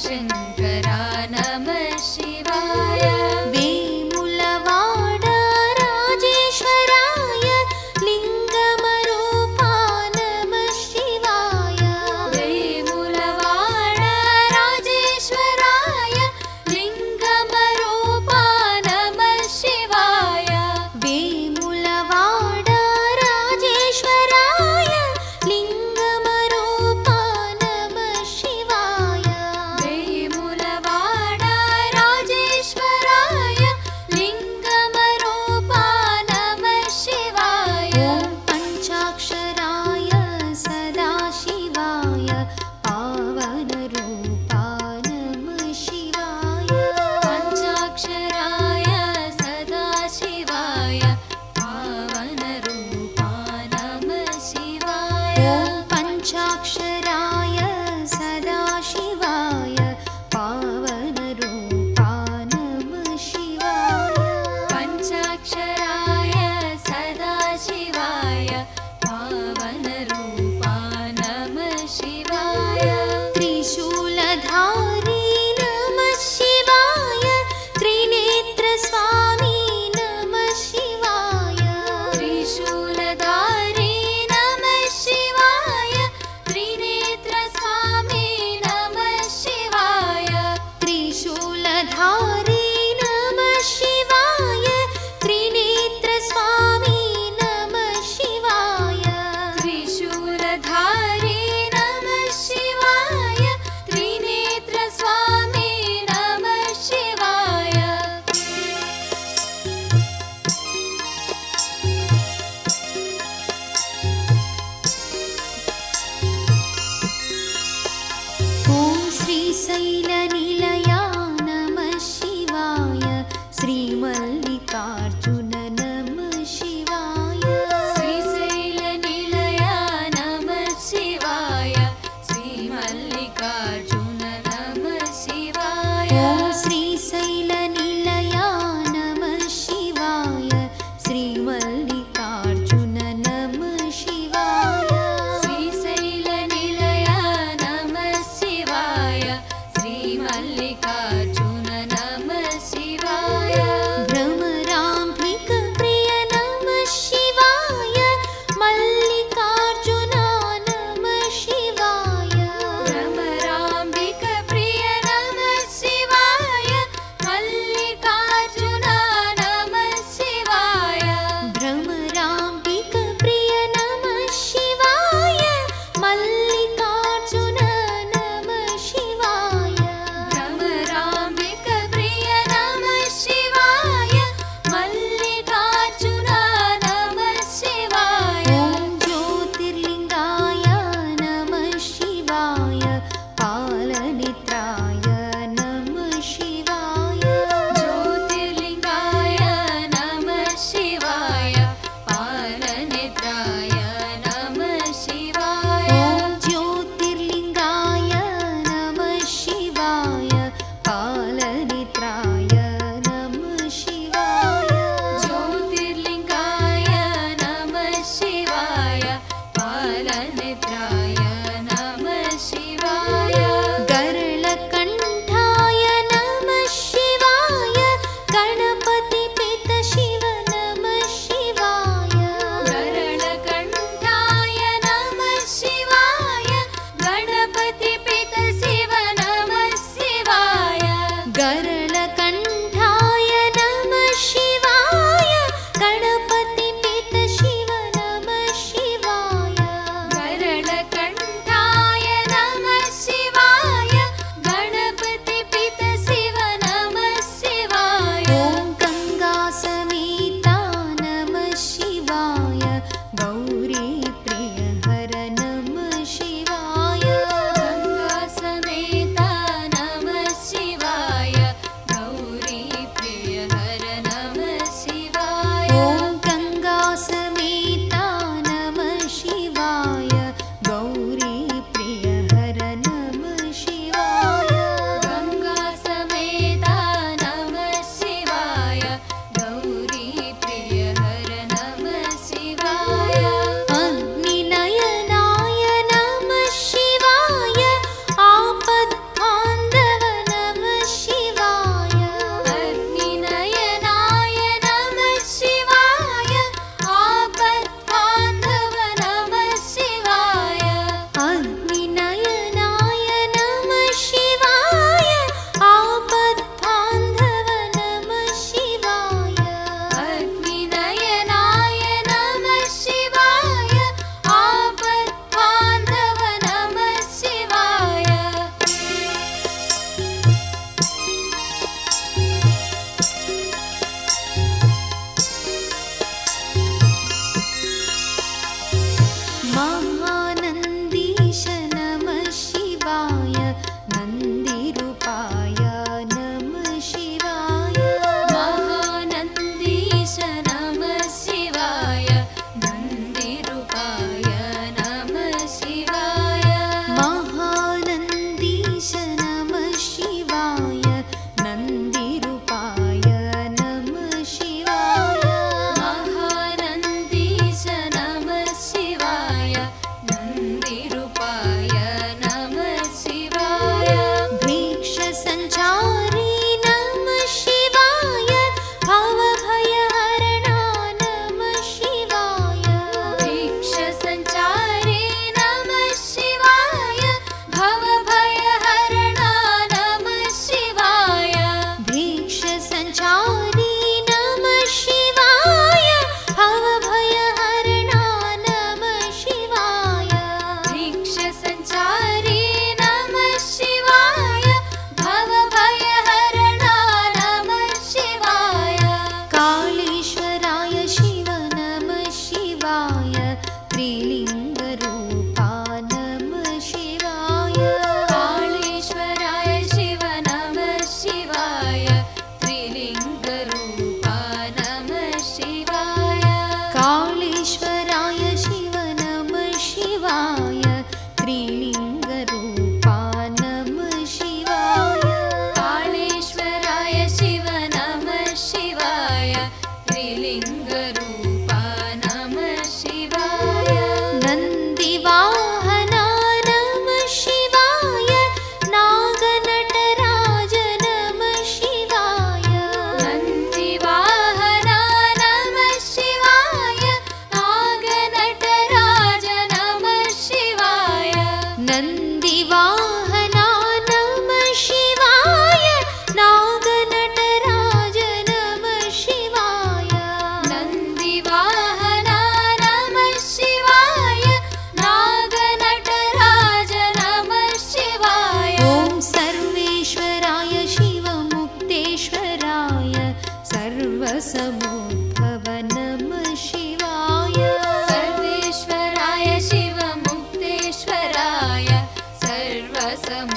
शङ्करा नमः शिवाय वेमुलवाड राजेश्वराय लिङ्गमरूपा नमः शिवाय वेमुलवाड राजेश्वराय लिङ्गमरूपा नमः शिवाय वेमुलवाड राजेश्वराय लिङ्गमरूपा नमः शिवाय वेमुलवाड राजेश्वराय लिङ्गमरूपा नमः शिवाय पञ्चाक्षराय सदाशिवाय पावनरूपा नमः शिवाय पञ्चाक्षराय सदाशिवाय पावनरूपा नमः शिवाय पञ्चाक्षराय सदाशिवाय पावनरूपा नमः शिवाय पञ्चाक्षराय सदाशिवाय पावनरूपा नमः शिवाय त्रिशूलधारी नमः शिवाय त्रिनेत्रस्वामी नमः शिवाय त्रिशूलधारी नमः शिवाय त्रिनेत्रस्वामी नमः शिवाय त्रिशूलधारी नमः शिवाय त्रिनेत्रस्वामी नमः शिवाय त्रिशूलधारी नमः शिवाय त्रिनेत्रस्वामी नमः शिवाय ॐ श्रीशैलनिलया नमः शिवाय श्रीमल्लिकार्जुन नमः शिवाय श्रीशैलनिलया नमः शिवाय श्रीमल्लिकार्जुन नमः शिवाय ॐ श्रीशैलनिलया नमः शिवाय श्रीमल्लिकार्जुन नमः शिवाय श्रीशैलनिलया नमः शिवाय श्रीमल्लिकार्जुन नमः शिवाय भ्रमराम्बिकप्रिय नमः शिवाय मल्लिकार्जुना नमः शिवाय भ्रमराम्बिकप्रिय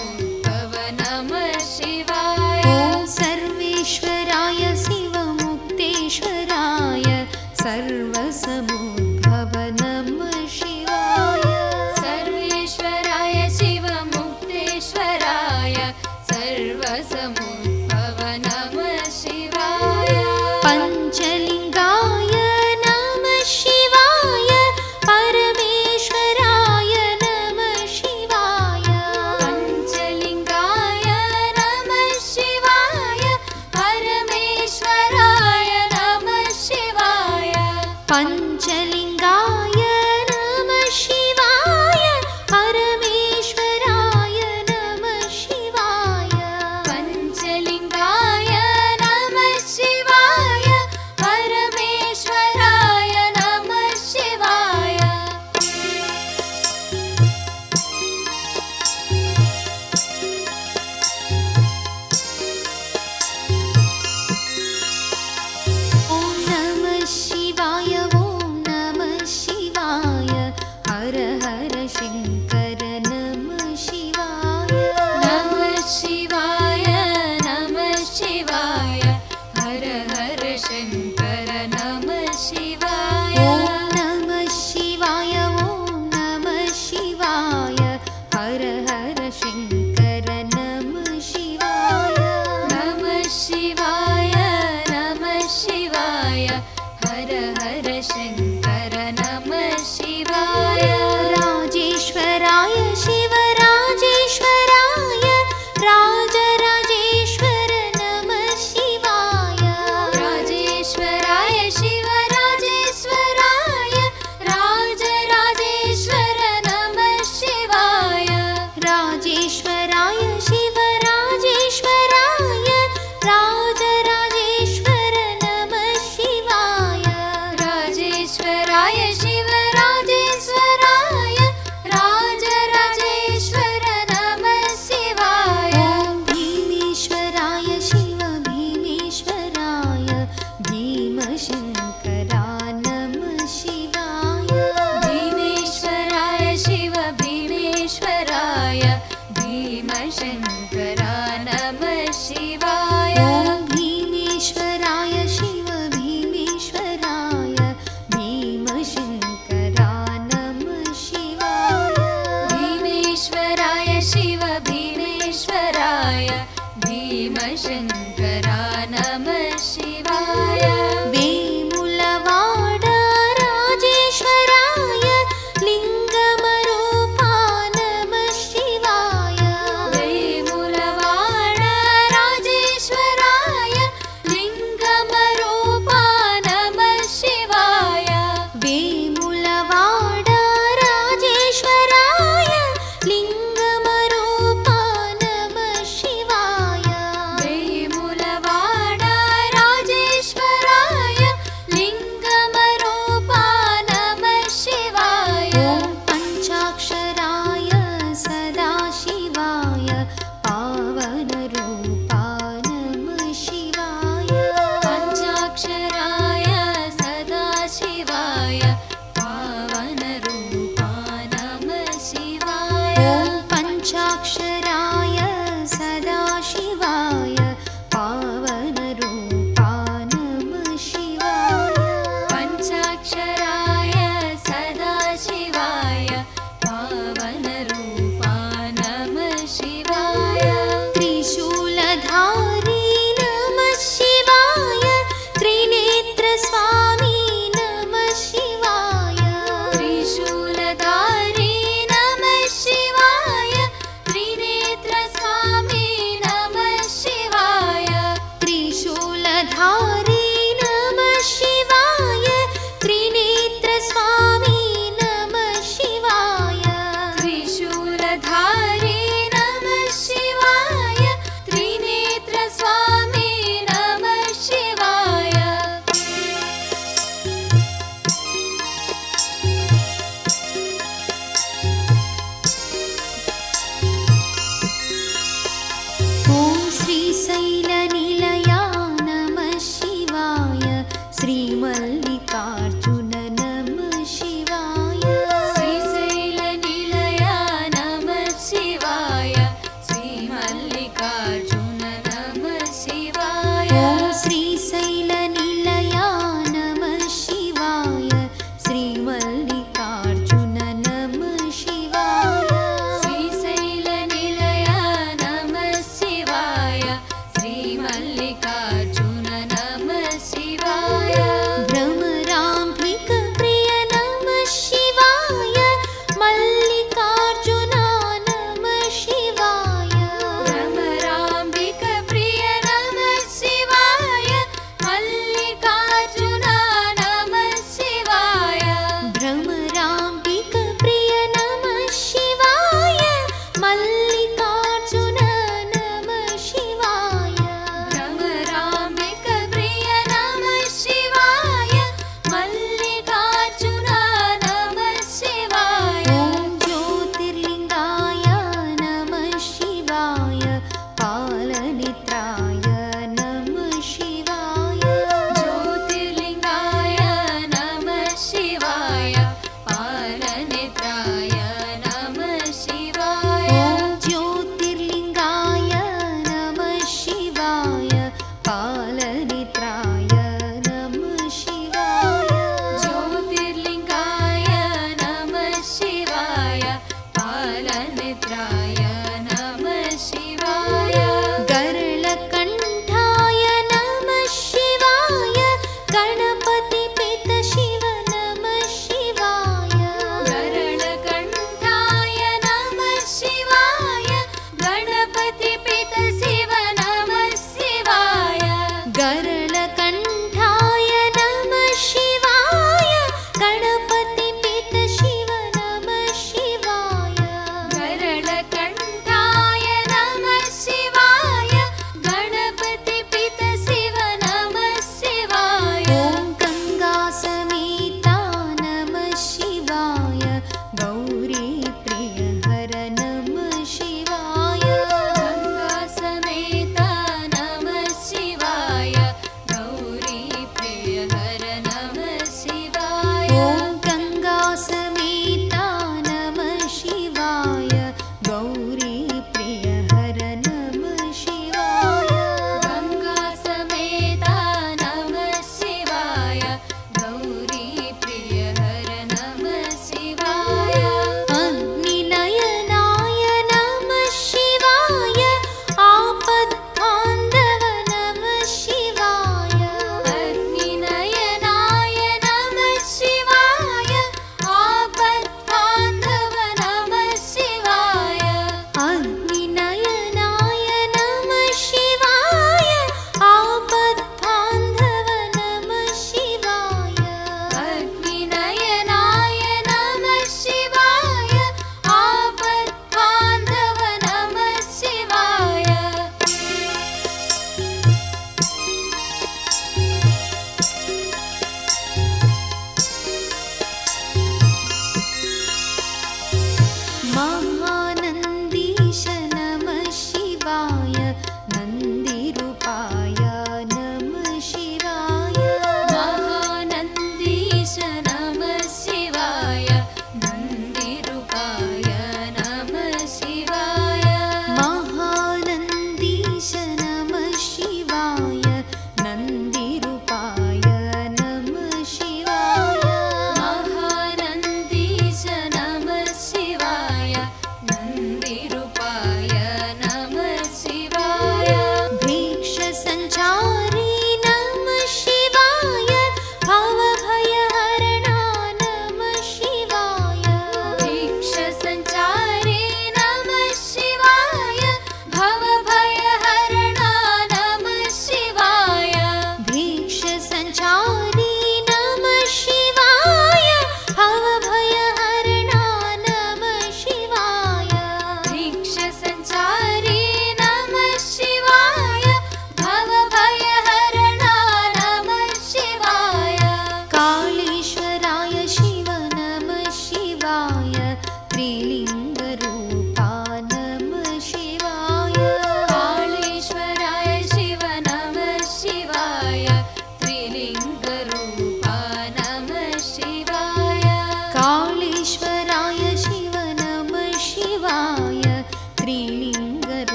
सर्वसमुद्भव नमः शिवाय ॐ सर्वेश्वराय शिवमुक्तेश्वराय सर्वसमुद्भव नमः शिवाय सर्वेश्वराय शिवमुक्तेश्वराय सर्वसमुद्भव नमः शिवाय पञ्चलिङ्गाय नमः शिवाय परमेश्वराय नमः शिवाय पञ्चलिङ्गाय नमः शिवाय परमेश्वराय नमः शिवाय पञ्चलिङ्गाय नमः शिवाय परमेश्वराय नमः शिवाय पञ्चलिङ्गाय नमः शिवाय परमेश्वराय नमः शिवाय ॐ नमः शिवाय ॐ नमः शिवाय हर हर शङ्कर नमः शिवाय नमः शिवाय नमः शिवाय हर हर शङ्कर नमः शिवाय ॐ नमः शिवाय ॐ नमः शिवाय हर हर शङ्कर नमः शिवाय नमः शिवाय नमः शिवाय हर हर शङ्कर नमः शिवाय राजेश्वराय शिवराजेश्वराय राजराजेश्वर नमः शिवाय राजेश्वराय शिवराजेश्वराय राजराजेश्वर नमः शिवाय राजेश्वराय शिवराजेश्वराय राजराजेश्वर नमः शिवाय राजेश्वराय शिवराजेश्वराय राजराजेश्वर नमः शिवाय ॐ भीमेश्वराय शिव भीमेश्वराय भीमशङ्करा नमः शिवाय भीमेश्वराय शिव भीमेश्वराय भीमशङ्करा नमः शिवाय ॐ भीमेश्वराय शिव भीमेश्वराय भीमशङ्करा नमः शिवाय भीमेश्वराय शिव भीमेश्वराय भीमशङ्करा नमः शिवाय वेमुलवाड राजेश्वराय लिङ्गमरूपा नमः शिवाय वेमुलवाड राजेश्वराय लिङ्गमरूपा नमः शिवाय वेमुलवाड राजेश्वराय लिङ्गमरूपा नमः शिवाय वेमुलवाड राजेश्वराय लिङ्गमरूपा नमः शिवाय ॐ पञ्चाक्षराय सदाशिवाय पावनरूपा नमः शिवाय पञ्चाक्षराय सदाशिवाय पावनरूपा नमः शिवाय ॐ पञ्चाक्षराय सदाशिवाय पावनरूपा नमः शिवाय पञ्चाक्षराय सदाशिवाय पावनरूपा नमः शिवाय त्रिशूलधारी नमः शिवाय त्रिनेत्रस्वामी नमः शिवाय त्रिशूलधारी नमः शिवाय त्रिनेत्रस्वामी नमः शिवाय त्रिशूलधारी नमः शिवाय त्रिनेत्रस्वामी नमः शिवाय त्रिशूलधारी नमः शिवाय त्रिनेत्रस्वामी नमः शिवाय ॐ श्रीशैलनिलया नमः शिवाय श्रीमल्लिकार्जुन नमः शिवाय श्रीशैलनिलया नमः शिवाय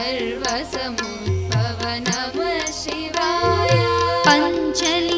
सर्वसमुद्भव नमः शिवाय पञ्चली